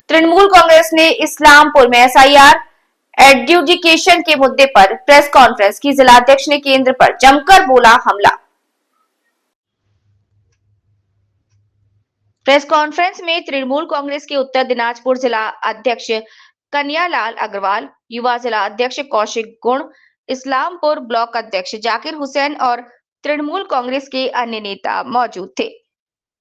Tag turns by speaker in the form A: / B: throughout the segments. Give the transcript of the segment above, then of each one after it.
A: तृणमूल कांग्रेस ने इस्लामपुर में SIR adjudication के मुद्दे पर प्रेस कॉन्फ्रेंस की। जिलाध्यक्ष ने केंद्र पर जमकर बोला हमला। प्रेस कॉन्फ्रेंस में तृणमूल कांग्रेस के उत्तर दिनाजपुर जिला अध्यक्ष कन्यालाल अग्रवाल, युवा जिला अध्यक्ष कौशिक गुण, इस्लामपुर ब्लॉक अध्यक्ष जाकिर हुसैन और तृणमूल कांग्रेस के अन्य नेता मौजूद थे।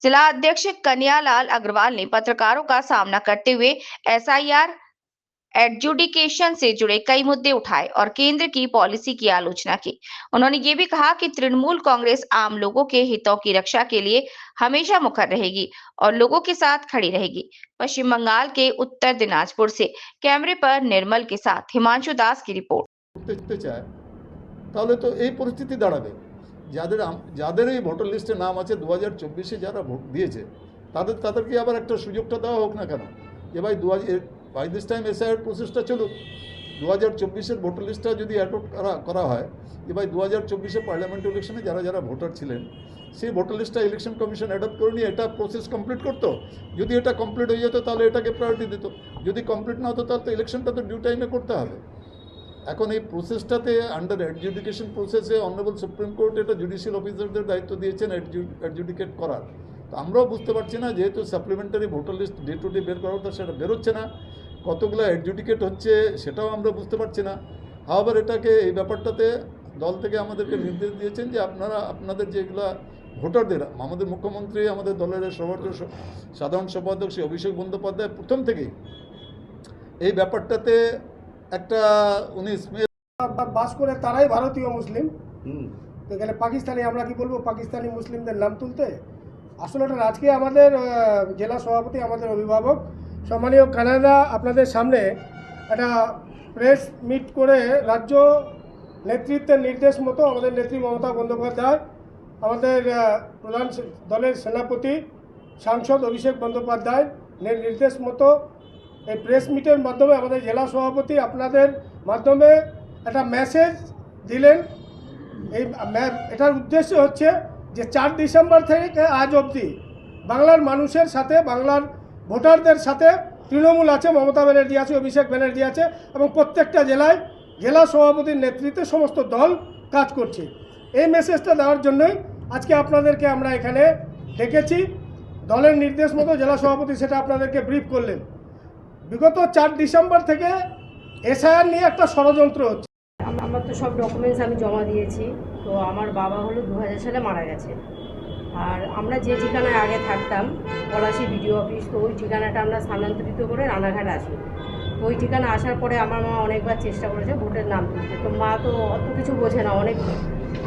A: जिला अध्यक्ष कन्यालाल अग्रवाल ने पत्रकारों का सामना करते हुए एसआईआर एडजुडिकेशन से जुड़े कई मुद्दे उठाए और केंद्र की पॉलिसी की आलोचना की। उन्होंने ये भी कहा कि तृणमूल कांग्रेस आम लोगों के हितों की रक्षा के लिए हमेशा मुखर रहेगी और लोगों के साथ खड़ी रहेगी। पश्चिम बंगाल के उत्तर दिनाजपुर से कैमरे पर निर्मल के साथ हिमांशु दास की रिपोर्ट।
B: তাহলে তো এই পরিস্থিতি দাঁড়াবে। যাদের এই ভোটার লিস্টে নাম আছে 2024-এ যারা ভোট দিয়েছে তাদেরকে আবার একটা সুযোগটা দেওয়া হোক না কেন? যে ভাই বাই দিস টাইম এসআইআর প্রসেসটা চলুক। 2024-এর ভোটার লিস্টটা যদি অ্যাডপ্ট করা হয় যে ভাই 2024-এ পার্লামেন্ট ইলেকশনে যারা ভোটার ছিলেন সেই ভোটার লিস্টটা ইলেকশন কমিশন অ্যাডপ্ট করে নিয়ে এটা প্রসেস কমপ্লিট করতো। যদি এটা কমপ্লিট হয়ে যেত তাহলে এটাকে প্রায়োরিটি দিত। যদি কমপ্লিট না হতো তাহলে তো ইলেকশনটা তো ডিউ টাইমে করতে হবে। এখন এই প্রসেসটাতে আন্ডার অ্যাডজুডিকেশন প্রসেসে অনারেবল সুপ্রিম কোর্ট এটা জুডিশিয়াল অফিসারদের দায়িত্ব দিয়েছেন অ্যাডজুডিকেট করার। তো আমরাও বুঝতে পারছি না, যেহেতু supplementary voter list day to day বের করা হতো সেটা বেরোচ্ছে না, কতগুলো অ্যাডজুডিকেট হচ্ছে সেটাও আমরা বুঝতে পারছি না। আবার এটাকে এই ব্যাপারটাতে দল থেকে আমাদেরকে নির্দেশ দিয়েছেন যে আপনাদের যেগুলো ভোটারদের, আমাদের মুখ্যমন্ত্রী, আমাদের দলের সাধারণ সম্পাদক শ্রী অভিষেক বন্দ্যোপাধ্যায় প্রথম থেকেই এই ব্যাপারটাতে একটা উনি
C: বাস করে তারাই ভারতীয় মুসলিম। তো এখানে পাকিস্তানি, আমরা কি বলবো পাকিস্তানি মুসলিমদের নাম তুলতে? আসলে এটা আজকে আমাদের জেলা সভাপতি, আমাদের অভিভাবক সম্মানীয় কানাডা আপনাদের সামনে একটা প্রেস মিট করে রাজ্য নেতৃত্বের নির্দেশ মতো আমাদের নেত্রী মমতা বন্দ্যোপাধ্যায়, আমাদের প্রধান দলের সেনাপতি সাংসদ অভিষেক বন্দ্যোপাধ্যায় নির্দেশ মতো এই প্রেস মিটের মাধ্যমে আমাদের জেলা সভাপতি আপনাদের মাধ্যমে একটা মেসেজ দিলেন। এটার উদ্দেশ্য হচ্ছে যে 4 ডিসেম্বর থেকে আজ অবধি বাংলার মানুষের সাথে, বাংলার ভোটারদের সাথে তৃণমূল আছে, মমতা ব্যানার্জি আছে, অভিষেক ব্যানার্জি আছে এবং প্রত্যেকটা জেলায় জেলা সভাপতির নেতৃত্বে সমস্ত দল কাজ করছে। এই মেসেজটা দেওয়ার জন্যই আজকে আপনাদেরকে আমরা এখানে ডেকেছি। দলের নির্দেশ মতো জেলা সভাপতি সেটা আপনাদেরকে ব্রিফ করলেন। বিগত 4 ডিসেম্বর থেকে এসআইআর নিয়ে একটা ষড়যন্ত্র হচ্ছে।
D: আমার তো সব ডকুমেন্টস আমি জমা দিয়েছি। তো আমার বাবা হলো 2000 সালে মারা গেছে। আর আমরা যে ঠিকানায় আগে থাকতাম পলাশী বিডিও অফিস, তো ওই ঠিকানাটা আমরা স্থানান্তরিত করে রানাঘাট আসি। তো ওই ঠিকানা আসার পরে আমার মা অনেকবার চেষ্টা করেছে ভোটের নাম তুলতে। তো মা তো অত কিছু বোঝে না, অনেক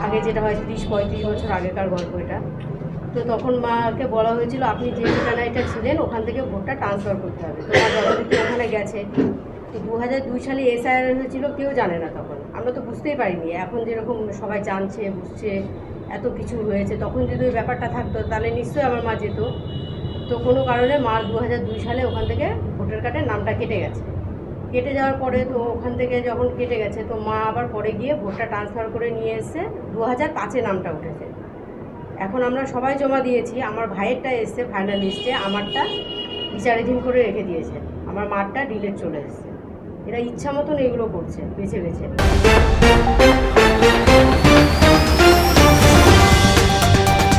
D: আগে যেটা হয় 30-35 বছর আগেকার গল্প এটা। তো তখন মাকে বলা হয়েছিল আপনি যে ঠিকানাটা ছিলেন ওখান থেকে ভোটটা ট্রান্সফার করতে হবে। তো মা যথারীতি ওখানে গেছে। তো 2002 সালে এসআইআর হয়েছিল, কেউ জানে না তখন, আমরা তো বুঝতেই পারিনি। এখন যেরকম সবাই জানছে, বুঝছে, এত কিছু হয়েছে, তখন যদি ওই ব্যাপারটা থাকতো তাহলে নিশ্চয়ই আমার মা যেত। তো কোনো কারণে মা 2002 সালে ওখান থেকে ভোটার কার্ডের নামটা কেটে গেছে। কেটে যাওয়ার পরে তো ওখান থেকে যখন কেটে গেছে তো মা আবার পরে গিয়ে ভোটটা ট্রান্সফার করে নিয়ে এসছে। 2005-এ নামটা উঠেছে। এখন আমরা সবাই জমা দিয়েছি। আমার ভাইয়েরটা এসছে ফাইনাল লিস্টে, আমারটা বিচারাধীন করে রেখে দিয়েছে, আমার মারটা ডিলেট চলে এসছে। এরা ইচ্ছা মতন এগুলো করছে বেছে বেছে।